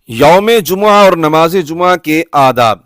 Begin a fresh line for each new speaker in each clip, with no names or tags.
یوم جمعہ اور نماز جمعہ کے آداب۔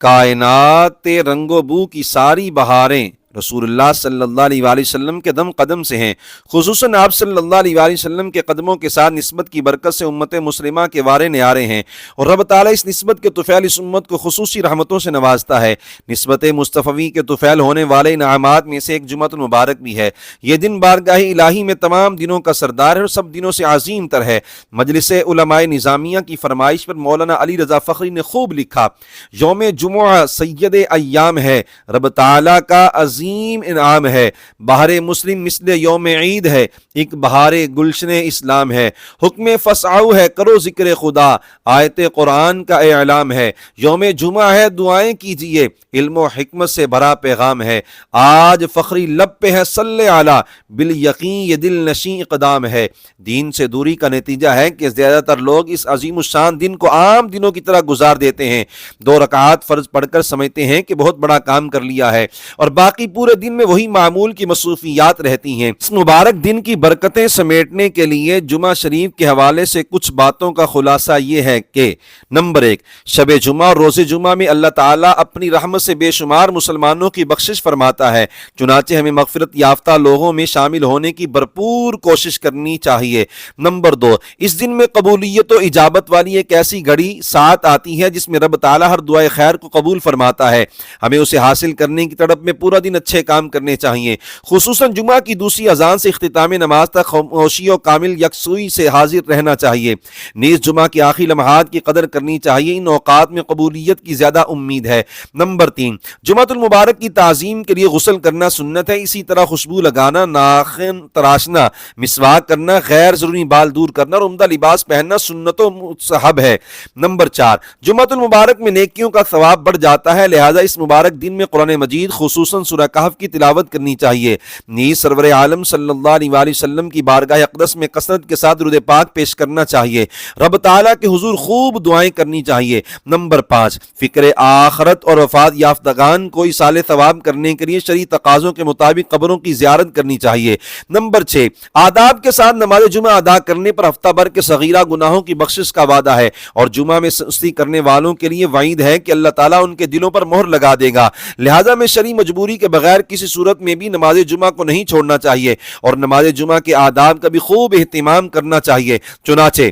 کائنات رنگ و بو کی ساری بہاریں رسول اللہ صلی اللہ علیہ وآلہ وسلم کے دم قدم سے ہیں، خصوصاً آپ صلی اللہ علیہ وآلہ وسلم کے قدموں کے ساتھ نسبت کی برکت سے امت مسلمہ کے وارے نیارے ہیں، اور رب تعالیٰ اس نسبت کے طفیل اس امت کو خصوصی رحمتوں سے نوازتا ہے۔ نسبت مصطفی کے طفیل ہونے والے انعامات میں سے ایک جمعۃ المبارک بھی ہے۔ یہ دن بارگاہ الہی میں تمام دنوں کا سردار ہے اور سب دنوں سے عظیم تر ہے۔ مجلس علماء نظامیہ کی فرمائش پر مولانا علی رضا فخری نے خوب لکھا، یوم جمعہ سید ایام ہے، رب تعالیٰ کا عظیم انعام ہے، بہار مسلم مثل یوم عید ہے، ایک بہار گلشن اسلام ہے، حکم فسعو ہے، کرو ذکر خدا، آیت قرآن کا اعلام ہے، یوم جمعہ ہے، دعائیں کیجئے، علم و حکمت سے بھرا پیغام ہے، آج فخری لب پہ ہے صلی علی، بالیقین یہ دل نشیں اقدام ہے۔ دین سے دوری کا نتیجہ ہے کہ زیادہ تر لوگ اس عظیم الشان دن کو عام دنوں کی طرح گزار دیتے ہیں، 2 رکعات فرض پڑھ کر سمجھتے ہیں کہ بہت بڑا کام کر لیا ہے، اور باقی پورے دن میں وہی معمول کی مصروفیات رہتی ہیں۔ اس مبارک دن کی برکتیں سمیٹنے کے لیے جمعہ شریف کے حوالے سے کچھ باتوں کا خلاصہ یہ ہے کہ نمبر 1، شب جمعہ اور روز جمعہ میں اللہ تعالیٰ اپنی رحمت سے بے شمار مسلمانوں کی بخشش فرماتا ہے، چنانچہ ہمیں مغفرت یافتہ لوگوں میں شامل ہونے کی بھرپور کوشش کرنی چاہیے۔ نمبر 2، اس دن میں قبولیت و اجابت والی ایک ایسی گھڑی ساتھ آتی ہے جس میں رب تعالیٰ ہر دعائے خیر کو قبول فرماتا ہے، ہمیں اسے حاصل کرنے کی تڑپ میں پورا دن اچھے کام کرنے چاہیے، خصوصاً جمعہ کی دوسری اذان سے اختتام نماز تک خاموشی و کامل یکسوئی سے حاضر رہنا چاہیے، نیز جمعہ کے آخری لمحات کی قدر کرنی چاہیے، ان اوقات میں قبولیت کی زیادہ امید ہے۔ نمبر 3، جمعۃ المبارک کی تعظیم کے لیے غسل کرنا سنت ہے، اسی طرح خوشبو لگانا، ناخن تراشنا، مسواک کرنا، غیر ضروری بال دور کرنا اور عمدہ لباس پہننا سنت و مستحب ہے۔ نمبر 4، جمعۃ المبارک میں نیکیوں کا ثواب بڑھ جاتا ہے، لہذا اس مبارک دن میں قرآن مجید خصوصاً سورہ کہف کی تلاوت کرنی چاہیے، نیز سرور عالم صلی اللہ علیہ وآلہ وسلم کی بارگاہ اقدس میں کثرت کے ساتھ درود پاک پیش کرنا چاہیے، رب تعالیٰ کے حضور خوب دعائیں کرنی چاہیے۔ نمبر 5، فکر آخرت اور وفات یافتگان کو ایصال ثواب کرنے کے لیے شرعی تقاضوں کے مطابق قبروں کی زیارت کرنی چاہیے۔ نمبر 6، آداب کے ساتھ نماز جمعہ ادا کرنے پر ہفتہ بھر کے صغیرہ گناہوں کی بخشش کا وعدہ ہے، اور جمعہ میں سستی کرنے والوں کے لیے وعید ہے کہ اللہ تعالیٰ ان کے دلوں پر مہر لگا دے گا، لہذا میں شرعی مجبوری کے بغیر کسی صورت میں بھی نماز جمعہ کو نہیں چھوڑنا چاہیے، اور نماز جمعہ کے آداب کا بھی خوب اہتمام کرنا چاہیے، چنانچہ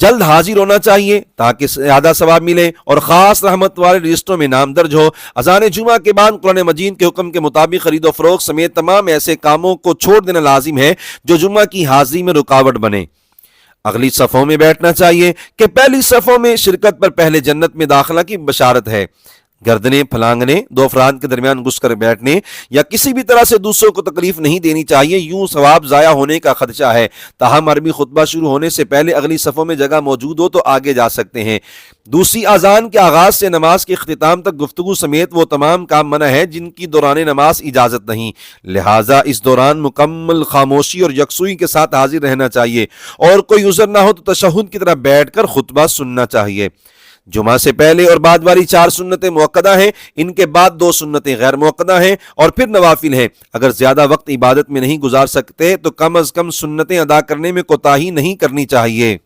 جلد حاضر ہونا چاہیے تاکہ زیادہ ثواب ملے اور خاص رحمت والے لسٹوں میں نام درج ہو۔ اذان جمعہ کے بعد قرآن مجید کے حکم کے مطابق خرید و فروخت سمیت تمام ایسے کاموں کو چھوڑ دینا لازم ہے جو جمعہ کی حاضری میں رکاوٹ بنے۔ اگلی صفوں میں بیٹھنا چاہیے کہ پہلی صفوں میں شرکت پر پہلے جنت میں داخلہ کی بشارت ہے۔ گردنیں پھلانگنے، 2 افراد کے درمیان گھس کر بیٹھنے یا کسی بھی طرح سے دوسروں کو تکلیف نہیں دینی چاہیے، یوں ثواب ضائع ہونے کا خدشہ ہے۔ تاہم عربی خطبہ شروع ہونے سے پہلے اگلی صفوں میں جگہ موجود ہو تو آگے جا سکتے ہیں۔ دوسری اذان کے آغاز سے نماز کے اختتام تک گفتگو سمیت وہ تمام کام منع ہے جن کی دوران نماز اجازت نہیں، لہٰذا اس دوران مکمل خاموشی اور یکسوئی کے ساتھ حاضر رہنا چاہیے، اور کوئی عذر نہ ہو تو تشہد کی طرح بیٹھ کر خطبہ سننا چاہیے۔ جمعہ سے پہلے اور بعد والی 4 سنتیں موقدہ ہیں، ان کے بعد 2 سنتیں غیر موقدہ ہیں اور پھر نوافل ہیں۔ اگر زیادہ وقت عبادت میں نہیں گزار سکتے تو کم از کم سنتیں ادا کرنے میں کوتاہی نہیں کرنی چاہیے۔